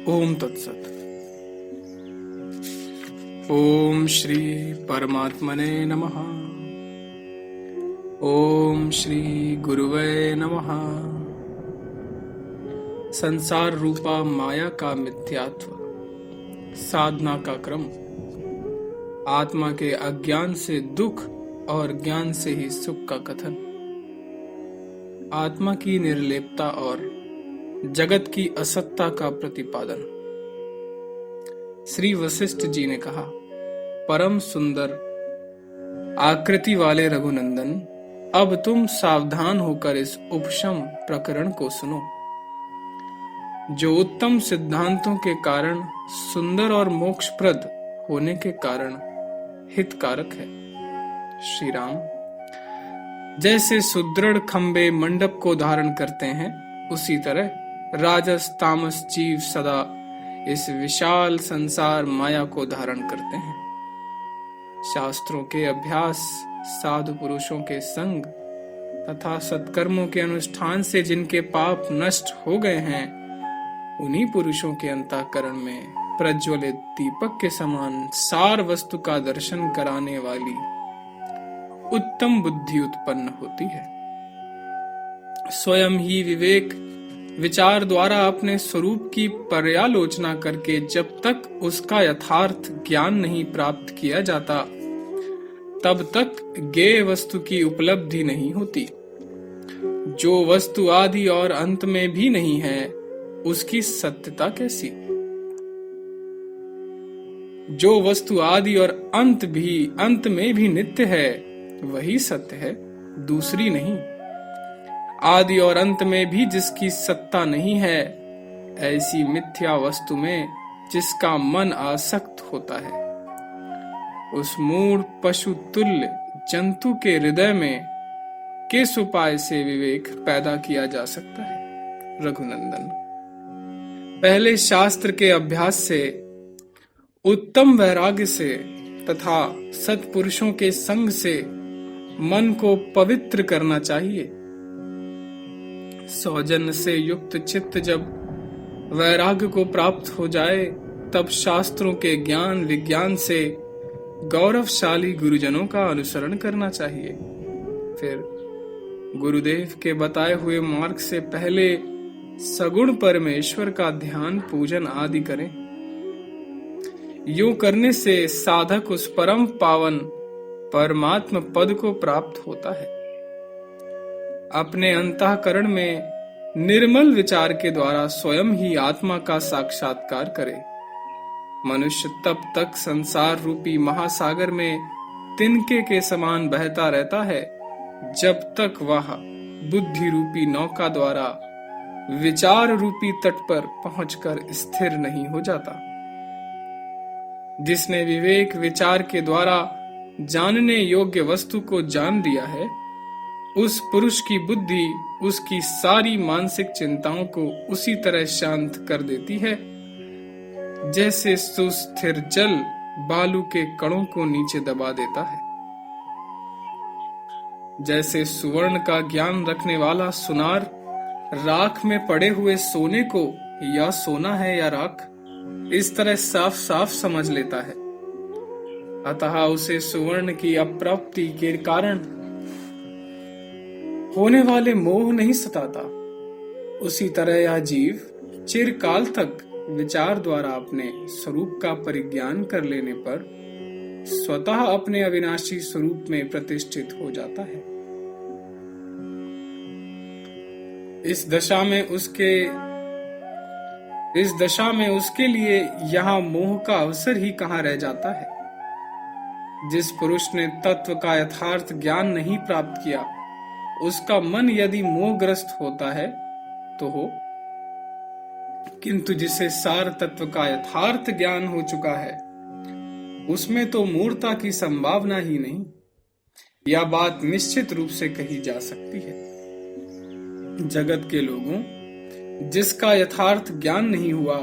ओम तत्सत। ओम श्री परमात्मने नमः। ओम श्री गुरुवे नमः। संसार रूपा माया का मिथ्यात्व, साधना का क्रम, आत्मा के अज्ञान से दुख और ज्ञान से ही सुख का कथन, आत्मा की निर्लेपता और जगत की असत्ता का प्रतिपादन। श्री वशिष्ठ जी ने कहा, परम सुंदर आकृति वाले रघुनंदन, अब तुम सावधान होकर इस उपशम प्रकरण को सुनो, जो उत्तम सिद्धांतों के कारण, सुंदर और मोक्षप्रद होने के कारण हितकारक है। श्री राम, जैसे सुदृढ़ खंबे मंडप को धारण करते हैं, उसी तरह राजस तामस जीव सदा इस विशाल संसार माया को धारण करते हैं। शास्त्रों के अभ्यास, साधु पुरुषों के संग तथा सत्कर्मों के अनुष्ठान से जिनके पाप नष्ट हो गए हैं, उन्हीं पुरुषों के अंतःकरण में प्रज्वलित दीपक के समान सार वस्तु का दर्शन कराने वाली उत्तम बुद्धि उत्पन्न होती है। स्वयं ही विवेक विचार द्वारा अपने स्वरूप की पर्यालोचना करके जब तक उसका यथार्थ ज्ञान नहीं प्राप्त किया जाता, तब तक ज्ञेय वस्तु की उपलब्धि नहीं होती। जो वस्तु आदि और अंत में भी नहीं है, उसकी सत्यता कैसी? जो वस्तु आदि और अंत में भी नित्य है, वही सत्य है, दूसरी नहीं। आदि और अंत में भी जिसकी सत्ता नहीं है, ऐसी मिथ्या वस्तु में जिसका मन आसक्त होता है, उस मूढ़ पशु तुल्य जंतु के हृदय में किस उपाय से विवेक पैदा किया जा सकता है? रघुनंदन, पहले शास्त्र के अभ्यास से, उत्तम वैराग्य से तथा सत्पुरुषों के संग से मन को पवित्र करना चाहिए। सौजन्य से युक्त चित्त जब वैराग्य को प्राप्त हो जाए, तब शास्त्रों के ज्ञान विज्ञान से गौरवशाली गुरुजनों का अनुसरण करना चाहिए। फिर गुरुदेव के बताए हुए मार्ग से पहले सगुण परमेश्वर का ध्यान पूजन आदि करें। यूं करने से साधक उस परम पावन परमात्म पद को प्राप्त होता है। अपने अंतःकरण में निर्मल विचार के द्वारा स्वयं ही आत्मा का साक्षात्कार करे। मनुष्य तब तक संसार रूपी महासागर में तिनके के समान बहता रहता है, जब तक वह बुद्धि रूपी नौका द्वारा विचार रूपी तट पर पहुंचकर स्थिर नहीं हो जाता। जिसने विवेक विचार के द्वारा जानने योग्य वस्तु को जान दिया है, उस पुरुष की बुद्धि उसकी सारी मानसिक चिंताओं को उसी तरह शांत कर देती है, जैसे सुस्थिर जल बालू के कणों को नीचे दबा देता है। जैसे सुवर्ण का ज्ञान रखने वाला सुनार राख में पड़े हुए सोने को या सोना है या राख, इस तरह साफ साफ समझ लेता है, अतः उसे सुवर्ण की अप्राप्ति के कारण होने वाले मोह नहीं सताता। उसी तरह यह जीव चिरकाल तक विचार द्वारा अपने स्वरूप का परिज्ञान कर लेने पर स्वतः अपने अविनाशी स्वरूप में प्रतिष्ठित हो जाता है। इस दशा में उसके लिए यहाँ मोह का अवसर ही कहाँ रह जाता है। जिस पुरुष ने तत्व का यथार्थ ज्ञान नहीं प्राप्त किया, उसका मन यदि मोहग्रस्त होता है तो हो, किंतु जिसे सार तत्व का यथार्थ ज्ञान हो चुका है, उसमें तो मूर्ता की संभावना ही नहीं। यह बात निश्चित रूप से कही जा सकती है। जगत के लोगों, जिसका यथार्थ ज्ञान नहीं हुआ,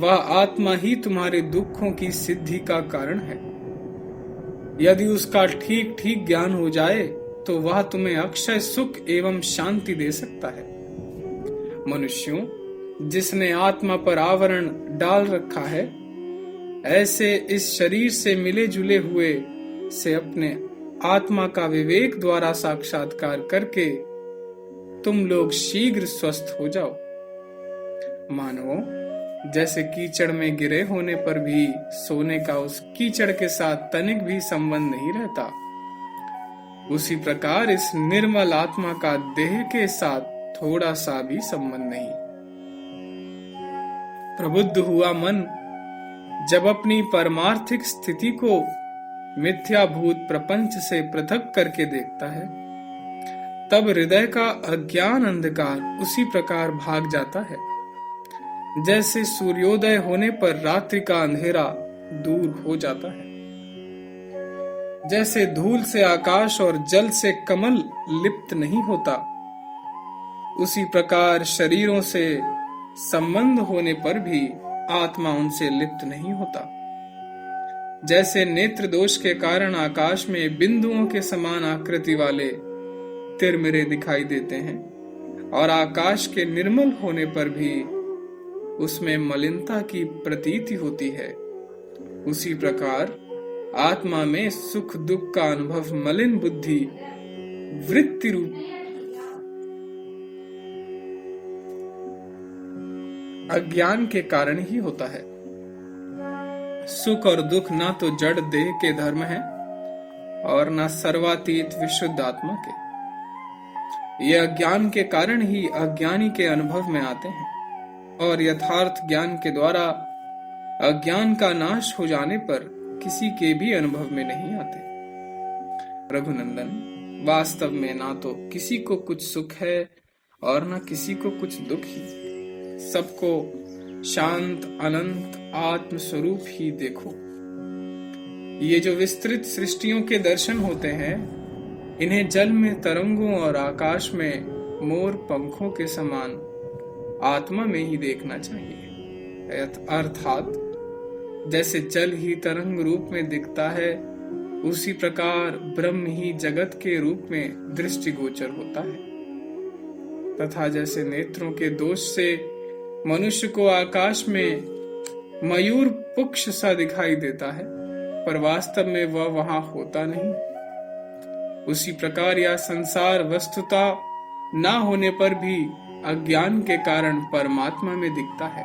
वह आत्मा ही तुम्हारे दुखों की सिद्धि का कारण है। यदि उसका ठीक ठीक ज्ञान हो जाए, तो वह तुम्हें अक्षय सुख एवं शांति दे सकता है। मनुष्यों, जिसने आत्मा पर आवरण डाल रखा है, ऐसे इस शरीर से मिले जुले हुए से अपने आत्मा का विवेक द्वारा साक्षात्कार करके तुम लोग शीघ्र स्वस्थ हो जाओ। मानो जैसे कीचड़ में गिरे होने पर भी सोने का उस कीचड़ के साथ तनिक भी संबंध नहीं रहता, उसी प्रकार इस निर्मल आत्मा का देह के साथ थोड़ा सा भी संबंध नहीं। प्रबुद्ध हुआ मन जब अपनी परमार्थिक स्थिति को मिथ्याभूत प्रपंच से पृथक करके देखता है, तब हृदय का अज्ञान अंधकार उसी प्रकार भाग जाता है जैसे सूर्योदय होने पर रात्रि का अंधेरा दूर हो जाता है। जैसे धूल से आकाश और जल से कमल लिप्त नहीं होता, उसी प्रकार शरीरों से संबंध होने पर भी आत्मा उनसे लिप्त नहीं होता। जैसे नेत्र दोष के कारण आकाश में बिंदुओं के समान आकृति वाले तिरमिरे दिखाई देते हैं और आकाश के निर्मल होने पर भी उसमें मलिनता की प्रतीति होती है, उसी प्रकार आत्मा में सुख दुख का अनुभव मलिन बुद्धि वृत्ति रूप अज्ञान के कारण ही होता है। सुख और दुख ना तो जड़ देह के धर्म है और ना सर्वातीत विशुद्ध आत्मा के। ये अज्ञान के कारण ही अज्ञानी के अनुभव में आते हैं और यथार्थ ज्ञान के द्वारा अज्ञान का नाश हो जाने पर किसी के भी अनुभव में नहीं आते। रघुनंदन, वास्तव में ना तो किसी को कुछ सुख है और ना किसी को कुछ दुख ही। सबको शांत अनंत आत्म स्वरूप ही देखो। ये जो विस्तृत सृष्टियों के दर्शन होते हैं, इन्हें जल में तरंगों और आकाश में मोर पंखों के समान आत्मा में ही देखना चाहिए। अर्थात जैसे जल ही तरंग रूप में दिखता है, उसी प्रकार ब्रह्म ही जगत के रूप में दृष्टिगोचर होता है। तथा जैसे नेत्रों के दोष से मनुष्य को आकाश में मयूर पुक्ष सा दिखाई देता है, पर वास्तव में वह वहां होता नहीं, उसी प्रकार यह संसार वस्तुता ना होने पर भी अज्ञान के कारण परमात्मा में दिखता है।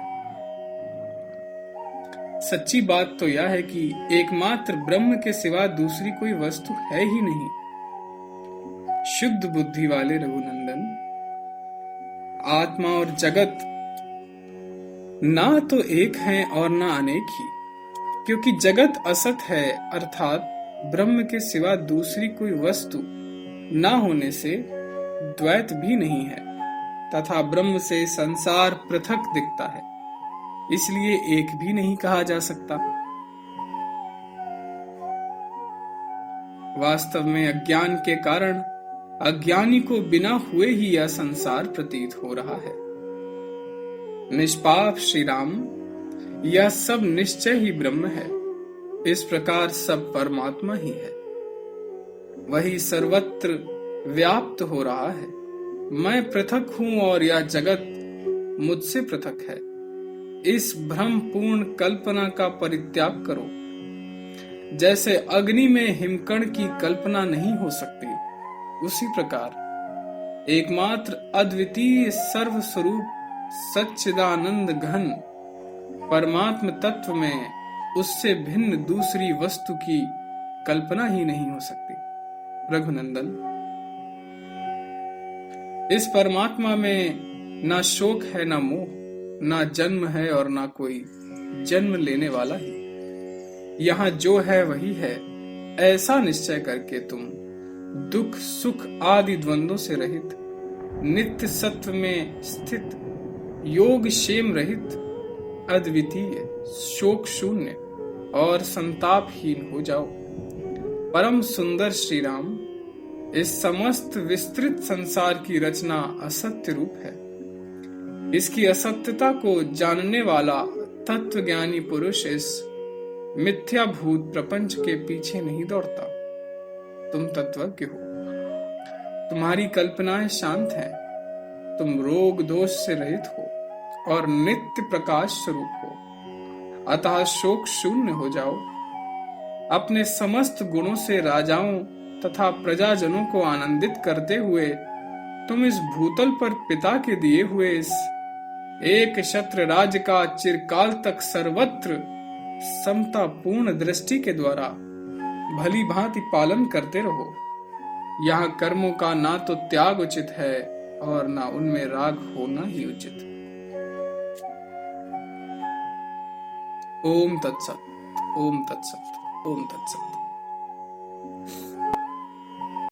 सच्ची बात तो यह है कि एकमात्र ब्रह्म के सिवा दूसरी कोई वस्तु है ही नहीं। शुद्ध बुद्धि वाले रघुनंदन, आत्मा और जगत ना तो एक हैं और ना अनेक ही, क्योंकि जगत असत है, अर्थात ब्रह्म के सिवा दूसरी कोई वस्तु ना होने से द्वैत भी नहीं है, तथा ब्रह्म से संसार पृथक दिखता है, इसलिए एक भी नहीं कहा जा सकता। वास्तव में अज्ञान के कारण अज्ञानी को बिना हुए ही यह संसार प्रतीत हो रहा है। निष्पाप श्री राम, यह सब निश्चय ही ब्रह्म है। इस प्रकार सब परमात्मा ही है, वही सर्वत्र व्याप्त हो रहा है। मैं पृथक हूं और यह जगत मुझसे पृथक है। इस भ्रम पूर्ण कल्पना का परित्याग करो। जैसे अग्नि में हिमकण की कल्पना नहीं हो सकती, उसी प्रकार एकमात्र अद्वितीय सर्वस्वरूप सच्चिदानंद घन परमात्म तत्व में उससे भिन्न दूसरी वस्तु की कल्पना ही नहीं हो सकती। रघुनंदन, इस परमात्मा में ना शोक है, ना मोह, ना जन्म है और ना कोई जन्म लेने वाला ही। यहाँ जो है वही है, ऐसा निश्चय करके तुम दुख सुख आदि द्वंद्वों से रहित, नित्य सत्व में स्थित, योग क्षेम रहित, अद्वितीय, शोक शून्य और संतापहीन हो जाओ। परम सुंदर श्री राम, इस समस्त विस्तृत संसार की रचना असत्य रूप है। इसकी असत्यता को जानने वाला तत्वज्ञानी पुरुष इस मिथ्याभूत प्रपंच के पीछे नहीं दौड़ता। तुम तत्वज्ञ हो, तुम्हारी कल्पनाएं शांत हैं, तुम रोग दोष से रहित हो और नित्य प्रकाश स्वरूप हो। अतः शोक शून्य हो जाओ। अपने समस्त गुणों से राजाओं तथा प्रजाजनों को आनंदित करते हुए तुम इस भूतल पर पिता के दिए हुए इस एक छत्र राज्य का चिरकाल तक सर्वत्र समतापूर्ण दृष्टि के द्वारा भली भांति पालन करते रहो। यहाँ कर्मों का ना तो त्याग उचित है और ना उनमें राग होना ही उचित। ओम तत्सत, ओम तत्सत, ओम तत्सत।